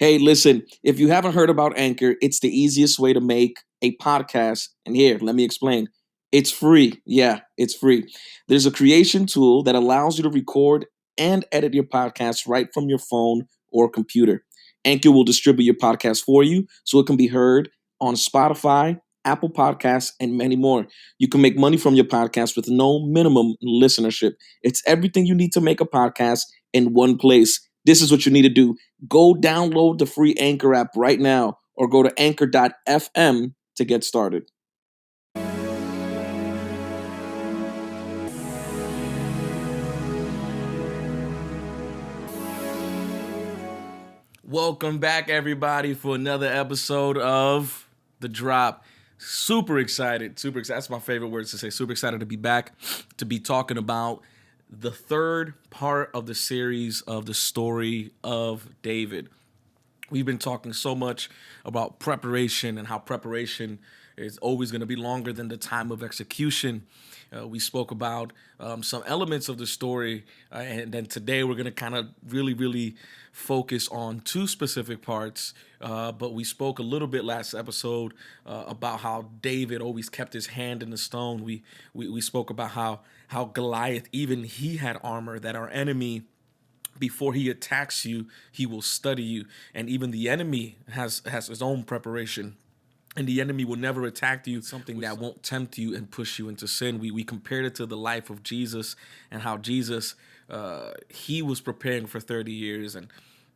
Hey, listen, if you haven't heard about Anchor, it's the easiest way to make a podcast. And here, let me explain. It's free. Yeah, it's free. There's a creation tool that allows you to record and edit your podcast right from your phone or computer. Anchor will distribute your podcast for you so it can be heard on Spotify, Apple Podcasts, and many more. You can make money from your podcast with no minimum listenership. It's everything you need to make a podcast in one place. This is what you need to do. Go download the free Anchor app right now or go to anchor.fm to get started. Welcome back, everybody, for another episode of The Drop. Super excited. That's my favorite words to say. Super excited to be back, to be talking about the third part of the series of the story of David. We've been talking so much about preparation and how preparation is always going to be longer than the time of execution. We spoke about some elements of the story, and then today we're going to kind of really focus on two specific parts. But we spoke a little bit last episode about how David always kept his hand in the stone. We spoke about how Goliath, even he had armor, that our enemy, before he attacks you, he will study you. And even the enemy has his own preparation. And the enemy will never attack you, something that won't tempt you and push you into sin. We compared it to the life of Jesus and how Jesus, he was preparing for 30 years and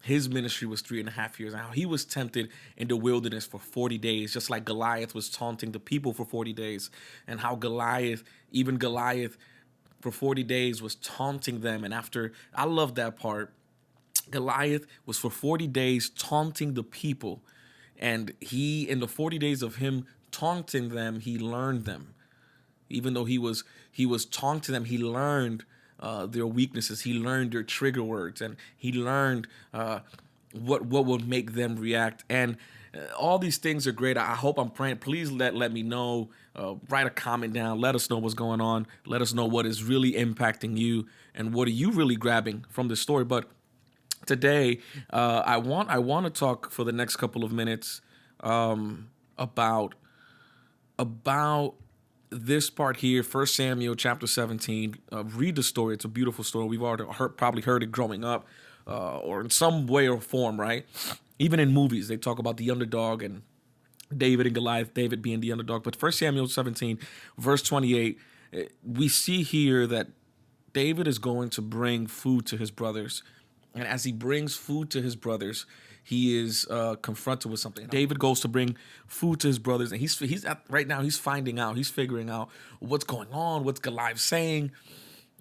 his ministry was 3.5 years. And how he was tempted in the wilderness for 40 days, just like Goliath was taunting the people for 40 days. And how Goliath for 40 days was taunting them. And after, I love that part, Goliath was for 40 days taunting the people. And he, in the 40 days of him taunting them, he learned them. Even though he was taunting them, he learned their weaknesses. He learned their trigger words, and he learned what would make them react. And all these things are great. I hope I'm praying. Please let me know. Write a comment down. Let us know what's going on. Let us know what is really impacting you and what are you really grabbing from the story. But today, I want to talk for the next couple of minutes about this part here, 1 Samuel chapter 17. Read the story. It's a beautiful story. We've already probably heard it growing up, or in some way or form, right? Even in movies, they talk about the underdog and David and Goliath, David being the underdog. But 1 Samuel 17, verse 28, we see here that David is going to bring food to his brothers. And as he brings food to his brothers, he is confronted with something. David goes to bring food to his brothers, and right now he's figuring out what's going on, what's Goliath saying,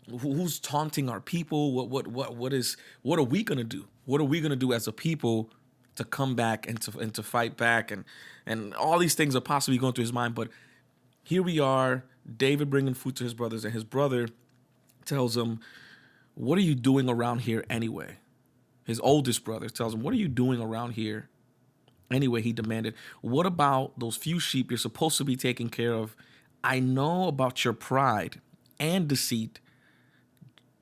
who's taunting our people, what are we gonna do? What are we gonna do as a people to come back and to fight back, and all these things are possibly going through his mind. But here we are, David bringing food to his brothers, and his brother tells him, "What are you doing around here anyway?" His oldest brother tells him, "What are you doing around here anyway?" He demanded. "What about those few sheep you're supposed to be taking care of? I know about your pride and deceit.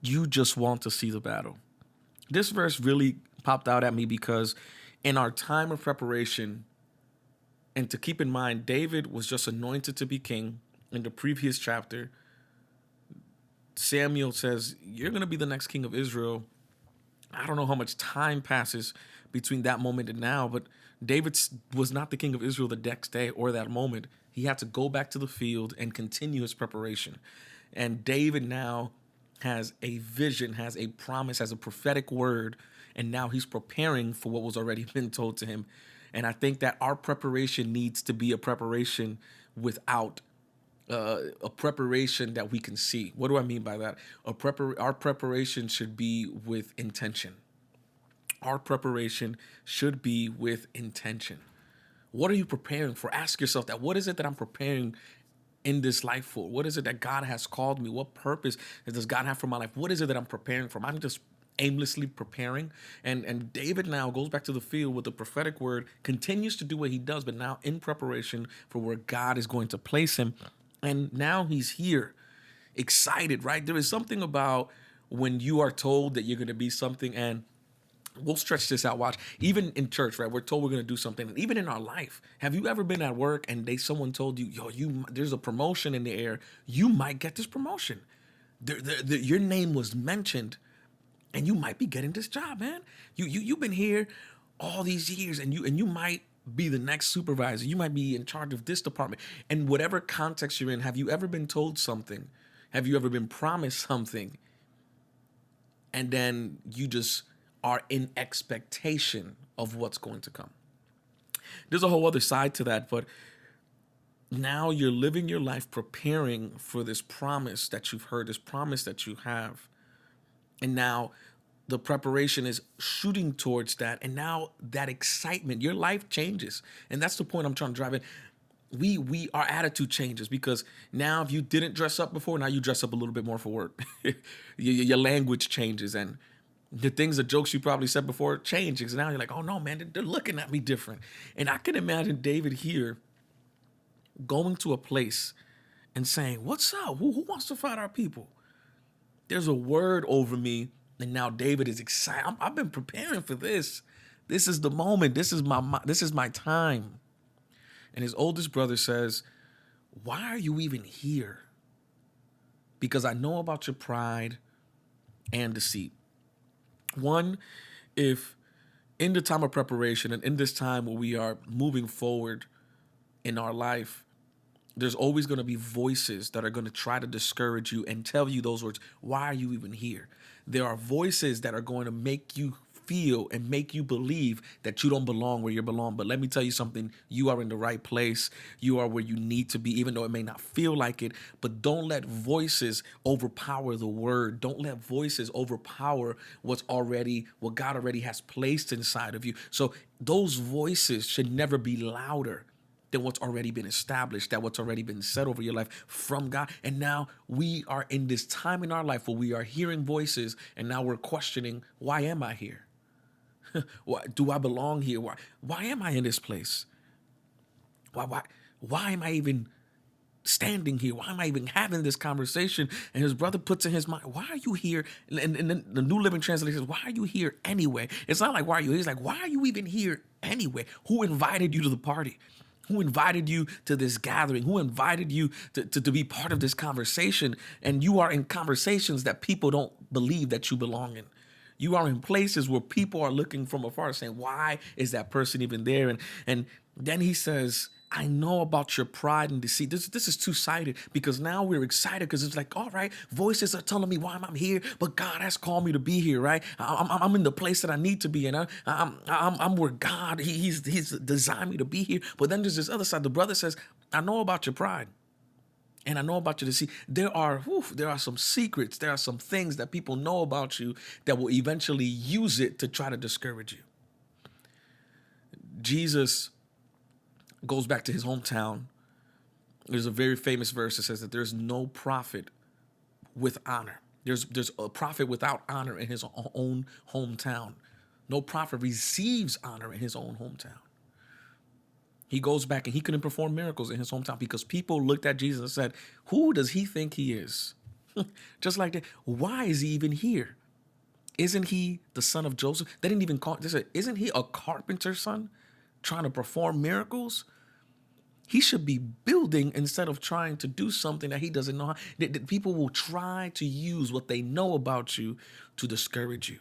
You just want to see the battle." This verse really popped out at me because in our time of preparation, and to keep in mind, David was just anointed to be king in the previous chapter. Samuel says, "You're going to be the next king of Israel." I don't know how much time passes between that moment and now, but David was not the king of Israel the next day or that moment. He had to go back to the field and continue his preparation. And David now has a vision, has a promise, has a prophetic word, and now he's preparing for what was already been told to him. And I think that our preparation needs to be a preparation without a preparation that we can see. What do I mean by that? Our preparation should be with intention. Our preparation should be with intention. What are you preparing for? Ask yourself that. What is it that I'm preparing in this life for? What is it that God has called me? What purpose does God have for my life? What is it that I'm preparing for? I'm just aimlessly preparing. And David now goes back to the field with the prophetic word, continues to do what he does, but now in preparation for where God is going to place him. And now he's here, excited, right? There is something about when you are told that you're going to be something and We'll stretch this out. Watch. Even in church, right? We're told we're going to do something. And even in our life, have you ever been at work and someone told you, yo, there's a promotion in the air. You might get this promotion. Your name was mentioned and you might be getting this job, man. You've been here all these years and you might be the next supervisor. You might be in charge of this department. And whatever context you're in, have you ever been told something? Have you ever been promised something? And then you just are in expectation of what's going to come. There's a whole other side to that, but now you're living your life preparing for this promise that you've heard, this promise that you have. And now the preparation is shooting towards that. And now that excitement, your life changes. And that's the point I'm trying to drive in. Our attitude changes because now if you didn't dress up before, now you dress up a little bit more for work. Your language changes and the jokes you probably said before change. Because now you're like, oh no, man, they're looking at me different. And I can imagine David here going to a place and saying, what's up? Who wants to fight our people? There's a word over me. And now David is excited. I've been preparing for this. This is the moment. This is my time. And his oldest brother says, why are you even here? Because I know about your pride and deceit. One, if in the time of preparation and in this time where we are moving forward in our life, there's always going to be voices that are going to try to discourage you and tell you those words. Why are you even here? There are voices that are going to make you feel and make you believe that you don't belong where you belong. But let me tell you something. You are in the right place. You are where you need to be, even though it may not feel like it. But don't let voices overpower the word. Don't let voices overpower what God already has placed inside of you. So those voices should never be louder than what's already been established, that what's already been said over your life from God. And now we are in this time in our life where we are hearing voices, and now we're questioning, why am I here? Why do I belong here? Why am I in this place? Why am I even standing here? Why am I even having this conversation? And his brother puts in his mind, why are you here? And then the New Living Translation says, why are you here anyway? It's not like, why are you here? He's like, why are you even here anyway? Who invited you to the party? Who invited you to this gathering? Who invited you to be part of this conversation? And you are in conversations that people don't believe that you belong in. You are in places where people are looking from afar saying, why is that person even there? And then he says, I know about your pride and deceit. This is two-sided because now we're excited because it's like, all right, voices are telling me why I'm here, but God has called me to be here, right? I'm in the place that I need to be in. I'm where God, he's designed me to be here. But then there's this other side. The brother says, I know about your pride. And I know about you to see there are some secrets. There are some things that people know about you that will eventually use it to try to discourage you. Jesus goes back to his hometown. There's a very famous verse that says that there's no prophet with honor. There's a prophet without honor in his own hometown. No prophet receives honor in his own hometown. He goes back and he couldn't perform miracles in his hometown because people looked at Jesus and said, who does he think he is? Just like that. Why is he even here? Isn't he the son of Joseph? They didn't even call. They said, isn't he a carpenter's son trying to perform miracles? He should be building instead of trying to do something that he doesn't know how. People will try to use what they know about you to discourage you.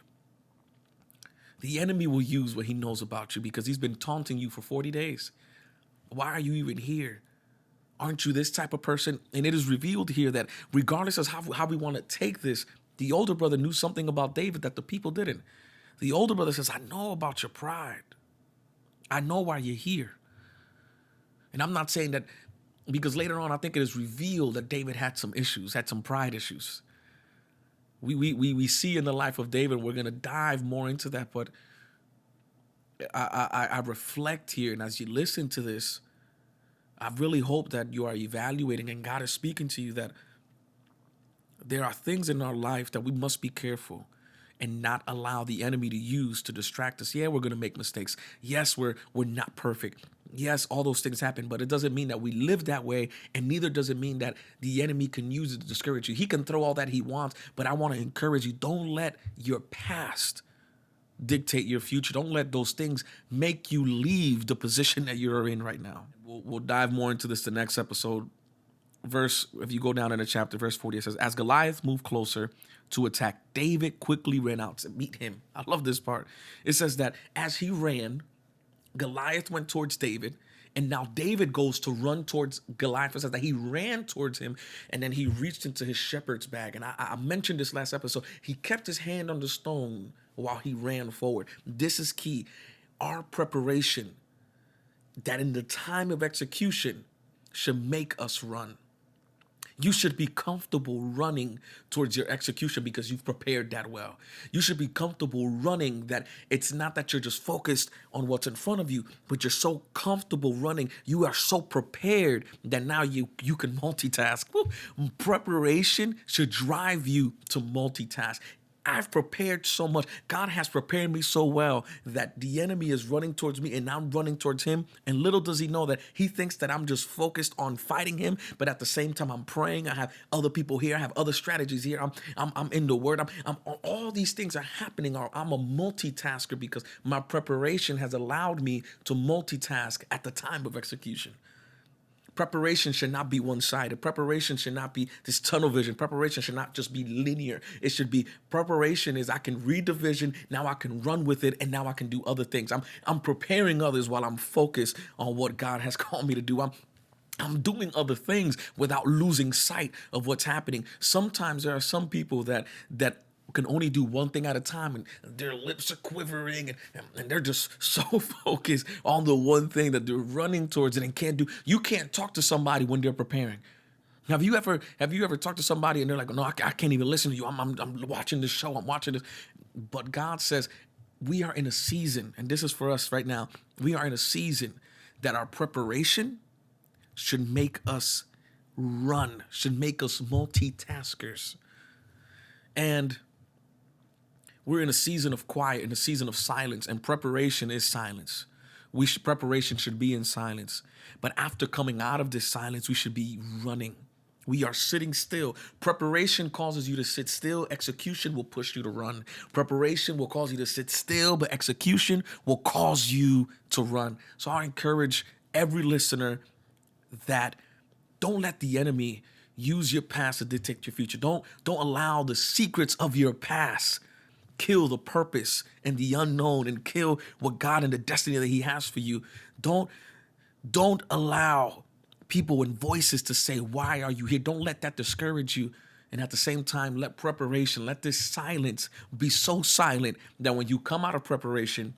The enemy will use what he knows about you because he's been taunting you for 40 days. Why are you even here? Aren't you this type of person? And it is revealed here that regardless of how we want to take this, the older brother knew something about David that the people didn't. The older brother says, I know about your pride. I know why you're here. And I'm not saying that because later on, I think it is revealed that David had some issues, had some pride issues. We see in the life of David, we're going to dive more into that, but I reflect here, and as you listen to this, I really hope that you are evaluating and God is speaking to you that there are things in our life that we must be careful and not allow the enemy to use to distract us. Yeah, we're going to make mistakes. Yes, we're not perfect. Yes, all those things happen, but it doesn't mean that we live that way, and neither does it mean that the enemy can use it to discourage you. He can throw all that he wants, but I want to encourage you, don't let your past dictate your future. Don't let those things make you leave the position that you're in right now. We'll dive more into this the next episode. If you go down in the chapter, verse 40, it says, as Goliath moved closer to attack, David quickly ran out to meet him. I love this part. It says that as he ran, Goliath went towards David, and now David goes to run towards Goliath. It says that he ran towards him, and then he reached into his shepherd's bag. And I mentioned this last episode. He kept his hand on the stone while he ran forward. This is key. Our preparation, that in the time of execution, should make us run. You should be comfortable running towards your execution because you've prepared that well. You should be comfortable running that it's not that you're just focused on what's in front of you, but you're so comfortable running. You are so prepared that now you can multitask. Woo. Preparation should drive you to multitask. I've prepared so much. God has prepared me so well that the enemy is running towards me and I'm running towards him. And little does he know that he thinks that I'm just focused on fighting him. But at the same time, I'm praying. I have other people here. I have other strategies here. I'm in the word. I'm all these things are happening. I'm a multitasker because my preparation has allowed me to multitask at the time of execution. Preparation should not be one-sided. Preparation should not be this tunnel vision. Preparation should not just be linear. It should be preparation is I can read the vision, now I can run with it, and now I can do other things. I'm preparing others while I'm focused on what God has called me to do. I'm doing other things without losing sight of what's happening. Sometimes there are some people that can only do one thing at a time, and their lips are quivering, and they're just so focused on the one thing that they're running towards it and can't do. You can't talk to somebody when they're preparing. Have you ever talked to somebody and they're like, no, I can't even listen to you. I'm watching this show. I'm watching this. But God says we are in a season, and this is for us right now. We are in a season that our preparation should make us run, should make us multitaskers. And we're in a season of quiet, in a season of silence, and preparation is silence. Preparation should be in silence. But after coming out of this silence, we should be running. We are sitting still. Preparation causes you to sit still. Execution will push you to run. Preparation will cause you to sit still, but execution will cause you to run. So I encourage every listener that don't let the enemy use your past to dictate your future. Don't allow the secrets of your past kill the purpose and the unknown and kill what God and the destiny that he has for you. Don't allow people and voices to say, why are you here? Don't let that discourage you. And at the same time, let preparation, let this silence be so silent that when you come out of preparation,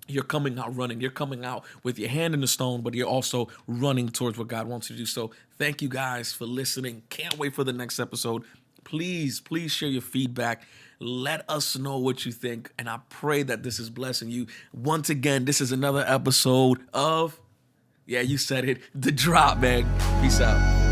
you're coming out running. You're coming out with your hand in the stone, but you're also running towards what God wants you to do. So thank you guys for listening. Can't wait for the next episode. Please share your feedback. Let us know what you think. And I pray that this is blessing you. Once again, this is another episode of, yeah, you said it, The Drop, man. Peace out.